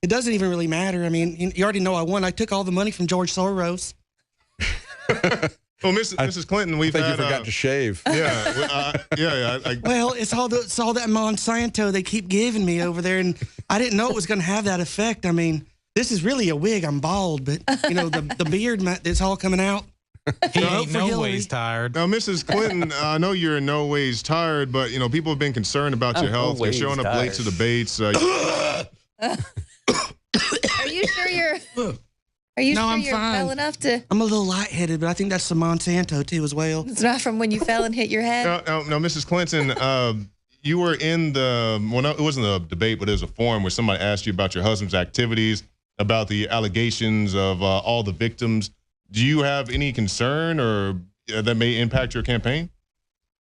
It doesn't even really matter. I mean, you already know I won. I took all the money from George Soros. Well, Mrs. Clinton, I think you forgot to shave. Yeah, Well, it's all that Monsanto they keep giving me over there, and I didn't know it was going to have that effect. I mean, this is really a wig. I'm bald, but you know the beard, it's all coming out. He ain't no ways tired. Now, Mrs. Clinton, I know you're in no ways tired, but you know people have been concerned about your health. You're showing up late to debates. Are you sure you're? Are you sure you're fine. well enough to? I'm a little lightheaded, but I think that's some Monsanto too as well. It's not from when you fell and hit your head. No, Mrs. Clinton, you were in the it wasn't a debate, but it was a forum where somebody asked you about your husband's activities, about the allegations of all the victims. Do you have any concern or that may impact your campaign?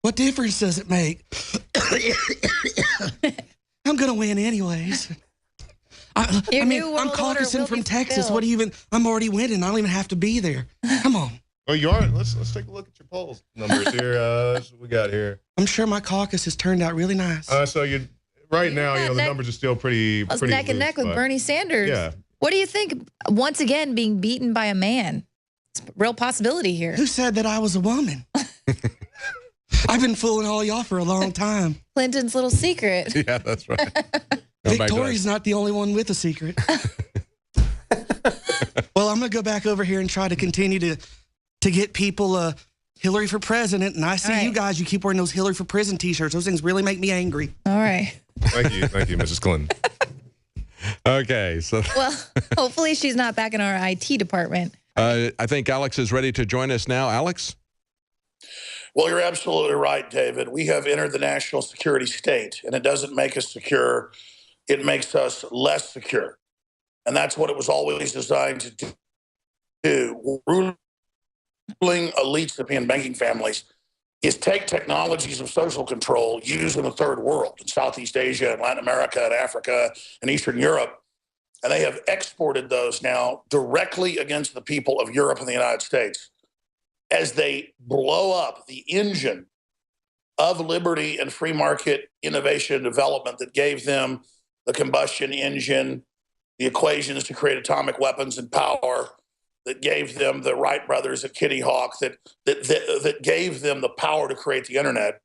What difference does it make? I'm gonna win anyways. I'm caucusing from Texas. What do you even? I'm already winning. I don't even have to be there. Come on. Oh, you are. Let's take a look at your polls numbers here. That's what we got here. I'm sure my caucus has turned out really nice. So you right now, you know, the numbers are still pretty Neck and neck with Bernie Sanders. Yeah. What do you think? Once again, being beaten by a man. It's a real possibility here. Who said that I was a woman? I've been fooling all y'all for a long time. Clinton's little secret. Yeah, that's right. Victoria's not the only one with a secret. Well, I'm going to go back over here and try to continue to get people Hillary for president. And I see you guys, you keep wearing those Hillary for prison T-shirts. Those things really make me angry. All right. Thank you, Mrs. Clinton. Okay, so. Well, hopefully she's not back in our IT department. I think Alex is ready to join us now. Alex? Well, you're absolutely right, David. We have entered the national security state, and it doesn't make us secure. It makes us less secure. And that's what it was always designed to do. Ruling elites and banking families is take technologies of social control used in the third world, in Southeast Asia and Latin America and Africa and Eastern Europe, and they have exported those now directly against the people of Europe and the United States as they blow up the engine of liberty and free market innovation and development that gave them the combustion engine, the equations to create atomic weapons and power, that gave them the Wright brothers at Kitty Hawk, that gave them the power to create the internet.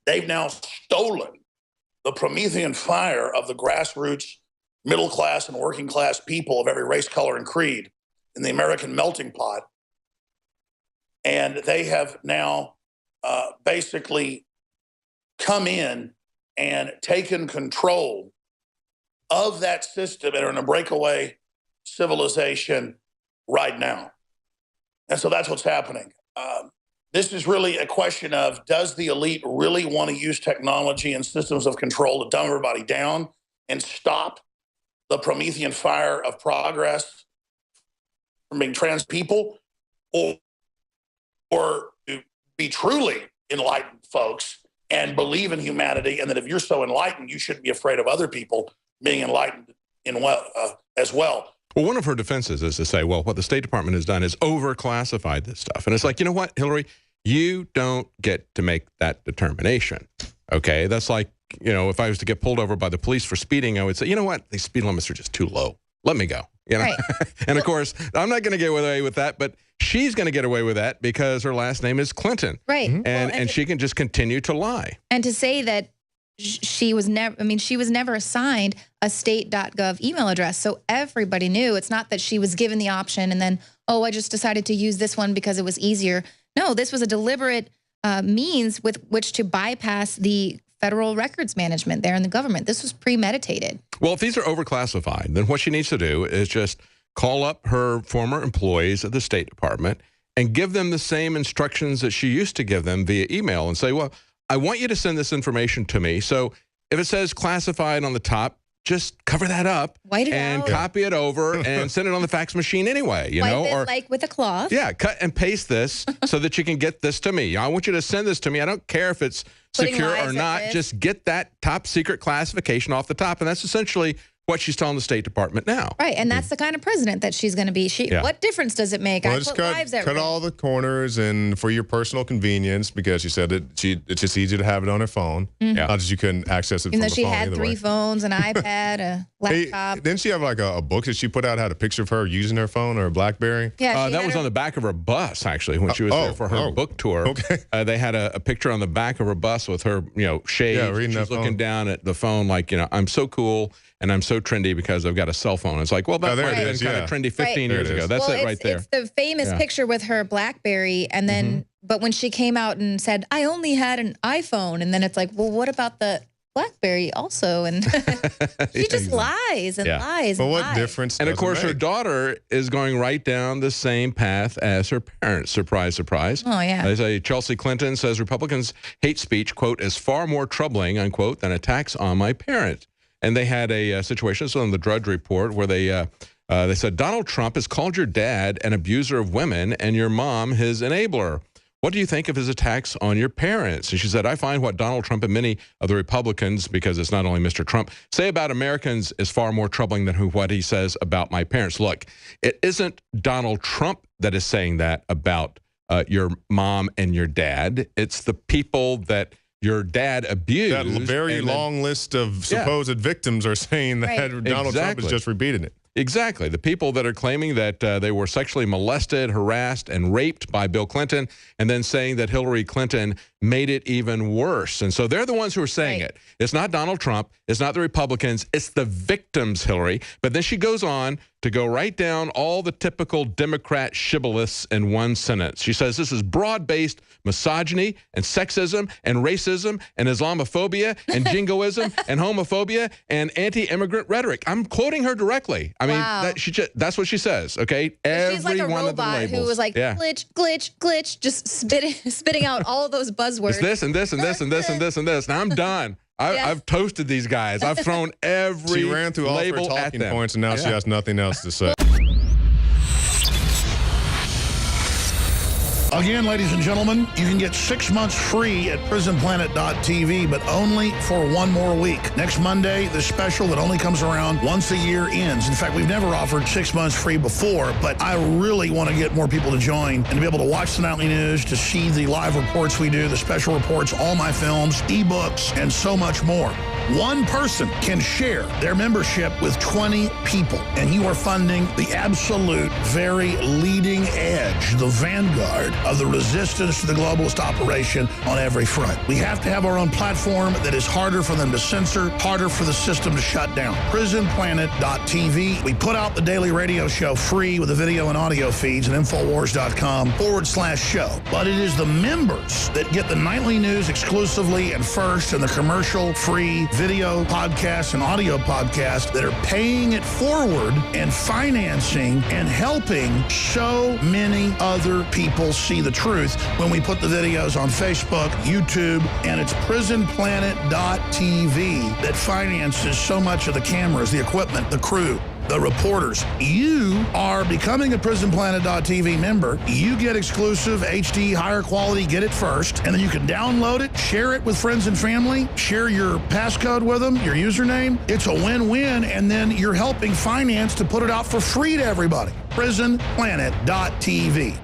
They've now stolen the Promethean fire of the grassroots, middle class and working class people of every race, color, and creed in the American melting pot. And they have now basically come in and taken control of that system and are in a breakaway civilization right now. And so that's what's happening. This is really a question of, does the elite really want to use technology and systems of control to dumb everybody down and stop the Promethean fire of progress from being trans people, or to be truly enlightened folks and believe in humanity, and that if you're so enlightened, you shouldn't be afraid of other people being enlightened as well. Well, one of her defenses is to say, well, what the State Department has done is overclassified this stuff. And it's like, you know what, Hillary, you don't get to make that determination. Okay, that's like, you know, if I was to get pulled over by the police for speeding, I would say, you know what, these speed limits are just too low. Let me go. You know, right. And of course, I'm not going to get away with that, but she's going to get away with that because her last name is Clinton. Right. And she can just continue to lie. And to say that she was never, she was never assigned a state.gov email address. So everybody knew. It's not that she was given the option and then, oh, I just decided to use this one because it was easier. No, this was a deliberate means with which to bypass the federal records management there in the government. This was premeditated. Well, if these are overclassified, then what she needs to do is just call up her former employees at the State Department and give them the same instructions that she used to give them via email and say, well, I want you to send this information to me. So if it says classified on the top, just cover that up and copy it over and send it on the fax machine anyway, you know? Or like with a cloth. Yeah, cut and paste this so that you can get this to me. I want you to send this to me. I don't care if it's secure or not. Just get that top secret classification off the top. And that's essentially what she's telling the State Department now. Right, and that's the kind of president that she's going to be. What difference does it make? Well, I put lives at risk. Cut all the corners and for your personal convenience, because she said that it's just easy to have it on her phone. Not that you couldn't access it from the phone. Even though she had 3 phones, an iPad, a laptop. Didn't she have like a book that she put out, had a picture of her using her phone or a BlackBerry? Yeah, that was on the back of her bus, actually, when she was there for her book tour. Okay. They had a picture on the back of her bus with her, shades. reading She was looking down at the phone like, I'm so cool and I'm so trendy because I've got a cell phone. It's like, well, that might have been kind of trendy 15 years ago. That's it right there. It's the famous picture with her BlackBerry, and then, but when she came out and said, I only had an iPhone, and then it's like, well, what about the BlackBerry also? And she just lies and lies. But what difference? And of course, her daughter is going right down the same path as her parents. Surprise, surprise. Oh, yeah. They say Chelsea Clinton says Republicans' hate speech, quote, is far more troubling, unquote, than attacks on my parents. And they had a situation, so in the Drudge Report, where they said, Donald Trump has called your dad an abuser of women and your mom his enabler. What do you think of his attacks on your parents? And she said, I find what Donald Trump and many of the Republicans, because it's not only Mr. Trump, say about Americans is far more troubling than what he says about my parents. Look, it isn't Donald Trump that is saying that about your mom and your dad. It's the people that your dad abused. That very long list of supposed victims are saying that Donald Trump is just repeating it. Exactly. The people that are claiming that they were sexually molested, harassed, and raped by Bill Clinton, and then saying that Hillary Clinton made it even worse. And so they're the ones who are saying it. It's not Donald Trump. It's not the Republicans. It's the victims, Hillary. But then she goes on to go right down all the typical Democrat shibboleths in one sentence. She says this is broad-based misogyny and sexism and racism and Islamophobia and jingoism and homophobia and anti-immigrant rhetoric. I'm quoting her directly. I mean, that's what she says, okay? She's like a robot who was like, glitch, glitch, glitch, just spitting out all those buzzwords. It's this and this and this and this and this and this. Now I'm done. I've toasted these guys. I've thrown every She ran through all of her talking points, and now she has nothing else to say. Again, ladies and gentlemen, you can get 6 months free at prisonplanet.tv, but only for 1 more week. Next Monday, the special that only comes around once a year ends. In fact, we've never offered 6 months free before, but I really want to get more people to join and to be able to watch the nightly news, to see the live reports we do, the special reports, all my films, ebooks, and so much more. One person can share their membership with 20 people, and you are funding the absolute very leading edge, the vanguard of the resistance to the globalist operation on every front. We have to have our own platform that is harder for them to censor, harder for the system to shut down. Prisonplanet.tv. We put out the daily radio show free with the video and audio feeds at Infowars.com/show. But it is the members that get the nightly news exclusively and first, and the commercial-free video podcasts and audio podcasts that are paying it forward and financing and helping so many other people see the truth when we put the videos on Facebook, YouTube, and it's prisonplanet.tv that finances so much of the cameras, the equipment, the crew, the reporters. You are becoming a prisonplanet.tv member. You get exclusive HD, higher quality, get it first, and then you can download it, share it with friends and family, share your passcode with them, your username. It's a win-win, and then you're helping finance to put it out for free to everybody. Prisonplanet.tv.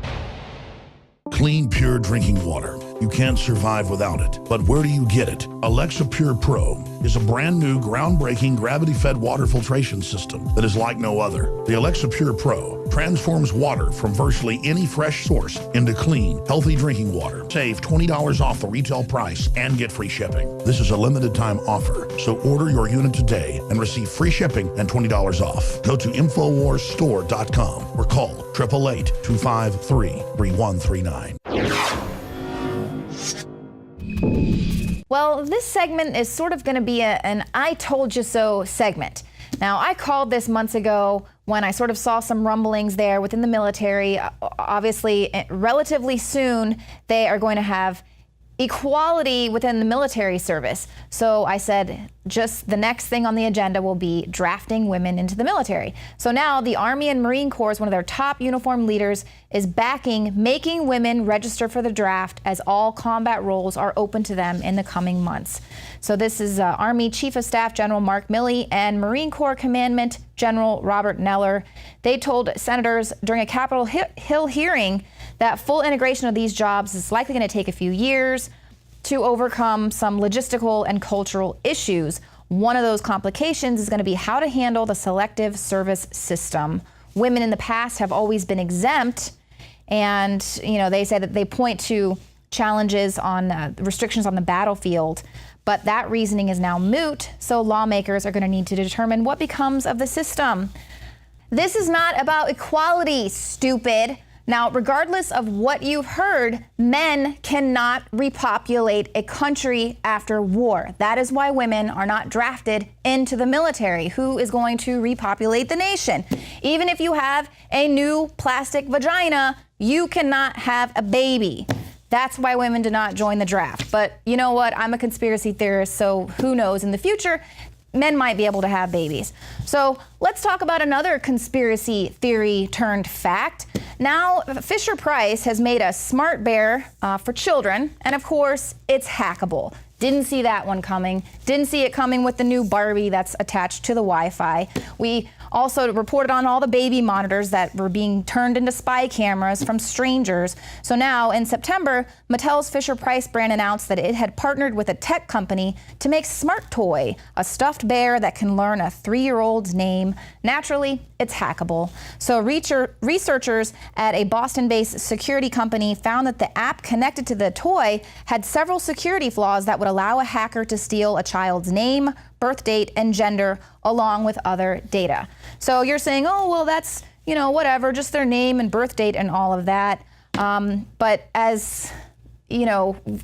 Clean, pure drinking water. You can't survive without it. But where do you get it? Alexa Pure Pro is a brand new, groundbreaking, gravity-fed water filtration system that is like no other. The Alexa Pure Pro transforms water from virtually any fresh source into clean, healthy drinking water. Save $20 off the retail price and get free shipping. This is a limited time offer, so order your unit today and receive free shipping and $20 off. Go to InfoWarsStore.com or call 888-253-3139. Well, this segment is sort of going to be an I told you so segment. Now, I called this months ago when I sort of saw some rumblings there within the military. Obviously, relatively soon, they are going to have equality within the military service. So I said, just the next thing on the agenda will be drafting women into the military. So now the Army and Marine Corps, one of their top uniformed leaders, is backing making women register for the draft, as all combat roles are open to them in the coming months. So this is Army Chief of Staff General Mark Milley and Marine Corps Commandant General Robert Neller. They told senators during a Capitol Hill hearing that full integration of these jobs is likely going to take a few years to overcome some logistical and cultural issues. One of those complications is going to be how to handle the selective service system. Women in the past have always been exempt, and they say that they point to challenges on restrictions on the battlefield, but that reasoning is now moot, so lawmakers are going to need to determine what becomes of the system. This is not about equality, stupid. Now, regardless of what you've heard, men cannot repopulate a country after war. That is why women are not drafted into the military. Who is going to repopulate the nation? Even if you have a new plastic vagina, you cannot have a baby. That's why women do not join the draft. But you know what? I'm a conspiracy theorist, so who knows? In the future, men might be able to have babies. So let's talk about another conspiracy theory turned fact. Now, Fisher-Price has made a smart bear for children, and of course, it's hackable. Didn't see that one coming. Didn't see it coming with the new Barbie that's attached to the Wi-Fi. We also reported on all the baby monitors that were being turned into spy cameras from strangers. So now, in September, Mattel's Fisher-Price brand announced that it had partnered with a tech company to make Smart Toy, a stuffed bear that can learn a 3-year-old's name. Naturally, it's hackable. So researchers at a Boston-based security company found that the app connected to the toy had several security flaws that would allow a hacker to steal a child's name, birth date, and gender, along with other data. So you're saying, oh, well, that's, whatever, just their name and birth date and all of that. But as,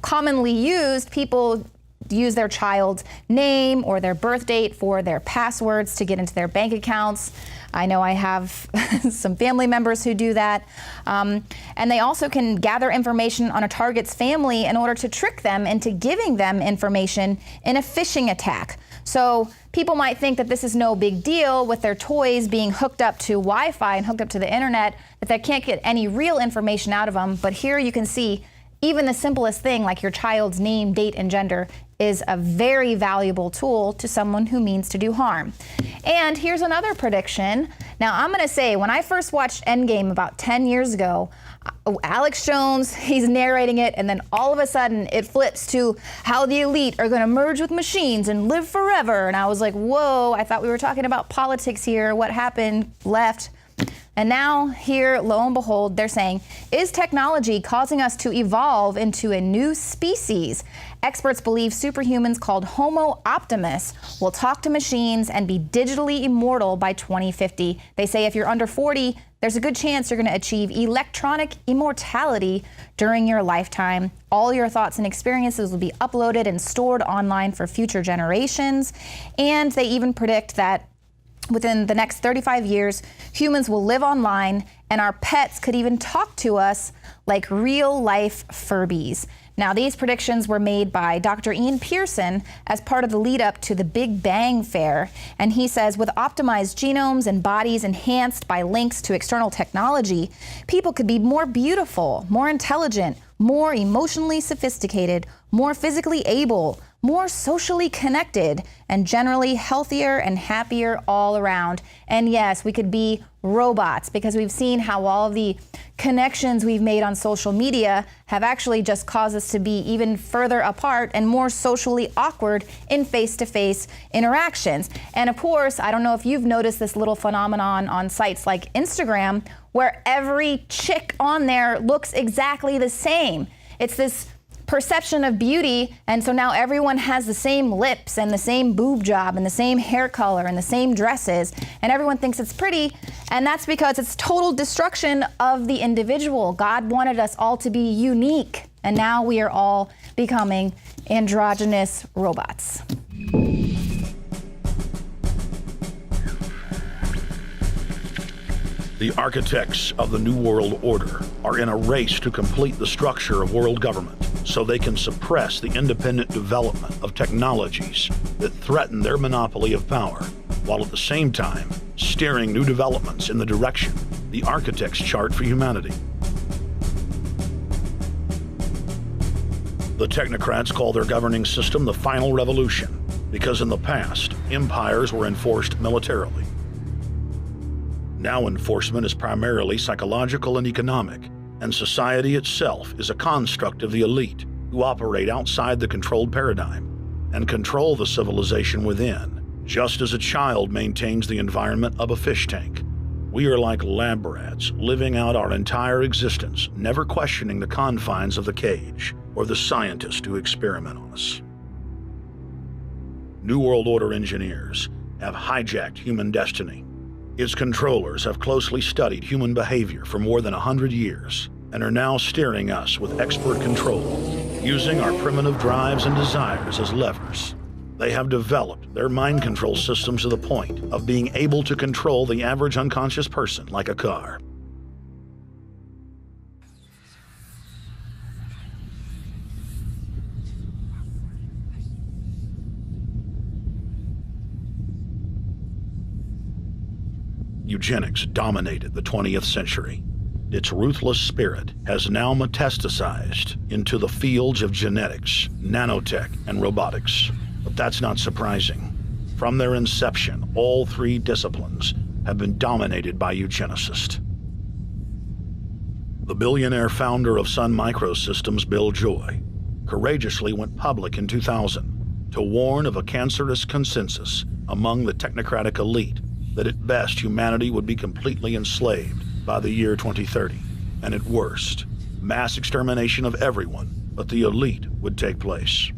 commonly used, people use their child's name or their birth date for their passwords to get into their bank accounts. I know I have some family members who do that. And they also can gather information on a target's family in order to trick them into giving them information in a phishing attack. So people might think that this is no big deal with their toys being hooked up to Wi-Fi and hooked up to the internet, that they can't get any real information out of them. But here you can see even the simplest thing like your child's name, date, and gender is a very valuable tool to someone who means to do harm. And here's another prediction. Now, I'm going to say, when I first watched Endgame about 10 years ago, Alex Jones, he's narrating it, and then all of a sudden it flips to how the elite are going to merge with machines and live forever. And I was like, whoa, I thought we were talking about politics here. What happened? Left. And now here, lo and behold, they're saying, is technology causing us to evolve into a new species? Experts believe superhumans called Homo Optimus will talk to machines and be digitally immortal by 2050. They say if you're under 40, there's a good chance you're going to achieve electronic immortality during your lifetime. All your thoughts and experiences will be uploaded and stored online for future generations. And they even predict that within the next 35 years, humans will live online, and our pets could even talk to us like real-life Furbies. Now, these predictions were made by Dr. Ian Pearson as part of the lead-up to the Big Bang Fair. And he says, with optimized genomes and bodies enhanced by links to external technology, people could be more beautiful, more intelligent, more emotionally sophisticated, more physically able, more socially connected, and generally healthier and happier all around. And yes, we could be robots, because we've seen how all of the connections we've made on social media have actually just caused us to be even further apart and more socially awkward in face-to-face interactions. And of course, I don't know if you've noticed this little phenomenon on sites like Instagram, where every chick on there looks exactly the same. It's this perception of beauty, and so now everyone has the same lips and the same boob job and the same hair color and the same dresses, and everyone thinks it's pretty, and that's because it's total destruction of the individual. God wanted us all to be unique, and now we are all becoming androgynous robots. The architects of the New World Order are in a race to complete the structure of world government so they can suppress the independent development of technologies that threaten their monopoly of power, while at the same time steering new developments in the direction the architects chart for humanity. The technocrats call their governing system the final revolution because in the past, empires were enforced militarily. Now enforcement is primarily psychological and economic, and society itself is a construct of the elite who operate outside the controlled paradigm and control the civilization within, just as a child maintains the environment of a fish tank. We are like lab rats living out our entire existence, never questioning the confines of the cage or the scientists who experiment on us. New World Order engineers have hijacked human destiny. Its controllers have closely studied human behavior for more than 100 years and are now steering us with expert control, using our primitive drives and desires as levers. They have developed their mind control systems to the point of being able to control the average unconscious person like a car. Eugenics dominated the 20th century. Its ruthless spirit has now metastasized into the fields of genetics, nanotech, and robotics. But that's not surprising. From their inception, all three disciplines have been dominated by eugenicists. The billionaire founder of Sun Microsystems, Bill Joy, courageously went public in 2000 to warn of a cancerous consensus among the technocratic elite that at best humanity would be completely enslaved by the year 2030, and at worst, mass extermination of everyone but the elite would take place.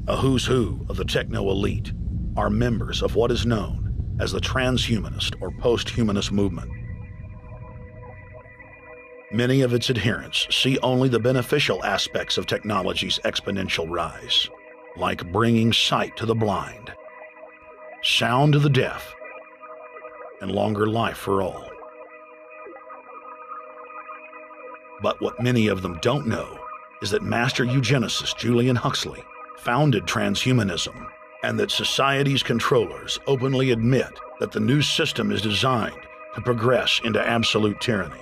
A who's who of the techno-elite are members of what is known as the transhumanist or post-humanist movement. Many of its adherents see only the beneficial aspects of technology's exponential rise, like bringing sight to the blind, sound to the deaf, and longer life for all. But what many of them don't know is that master eugenicist Julian Huxley founded transhumanism, and that society's controllers openly admit that the new system is designed to progress into absolute tyranny.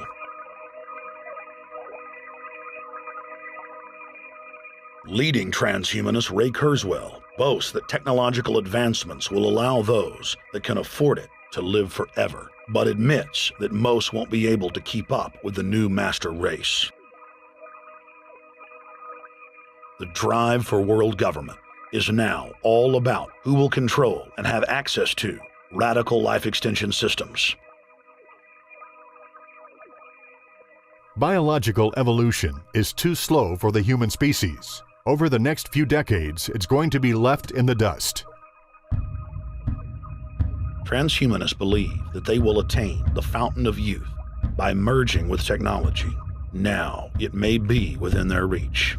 Leading transhumanist Ray Kurzweil boasts that technological advancements will allow those that can afford it to live forever, but admits that most won't be able to keep up with the new master race. The drive for world government is now all about who will control and have access to radical life extension systems. Biological evolution is too slow for the human species. Over the next few decades, it's going to be left in the dust. Transhumanists believe that they will attain the fountain of youth by merging with technology. Now, it may be within their reach.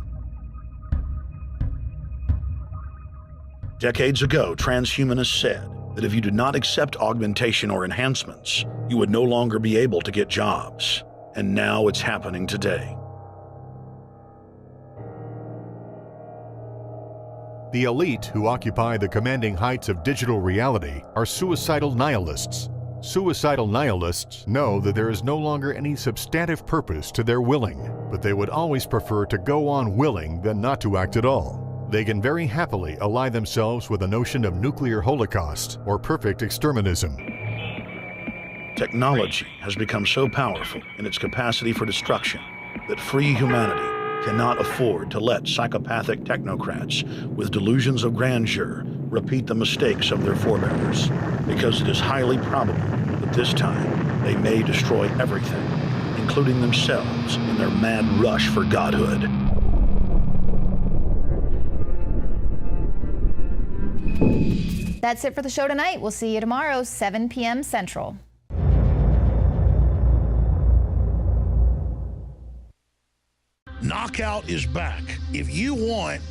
Decades ago, transhumanists said that if you did not accept augmentation or enhancements, you would no longer be able to get jobs. And now it's happening today. The elite who occupy the commanding heights of digital reality are suicidal nihilists. Suicidal nihilists know that there is no longer any substantive purpose to their willing, but they would always prefer to go on willing than not to act at all. They can very happily ally themselves with the notion of nuclear holocaust or perfect exterminism. Technology has become so powerful in its capacity for destruction that free humanity cannot afford to let psychopathic technocrats with delusions of grandeur repeat the mistakes of their forebears, because it is highly probable that this time they may destroy everything, including themselves in their mad rush for godhood. That's it for the show tonight. We'll see you tomorrow, 7 p.m. Central. Knockout is back. If you want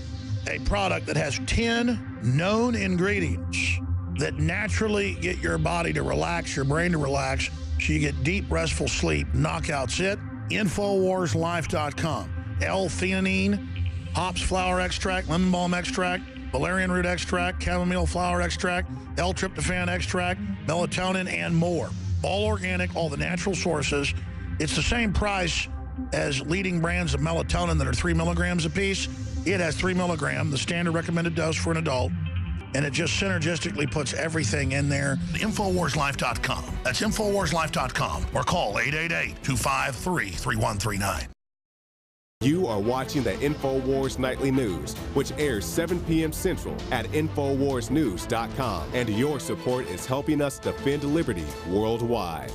a product that has 10 known ingredients that naturally get your body to relax, your brain to relax, so you get deep, restful sleep. Knockouts it. Infowarslife.com. L-theanine, hops flower extract, lemon balm extract, valerian root extract, chamomile flower extract, L-tryptophan extract, melatonin, and more. All organic, all the natural sources. It's the same price as leading brands of melatonin that are 3 milligrams a piece. It has 3 milligrams, the standard recommended dose for an adult, and it just synergistically puts everything in there. Infowarslife.com. That's Infowarslife.com, or call 888-253-3139. You are watching the Infowars Nightly News, which airs 7 p.m. Central at InfoWarsNews.com. And your support is helping us defend liberty worldwide.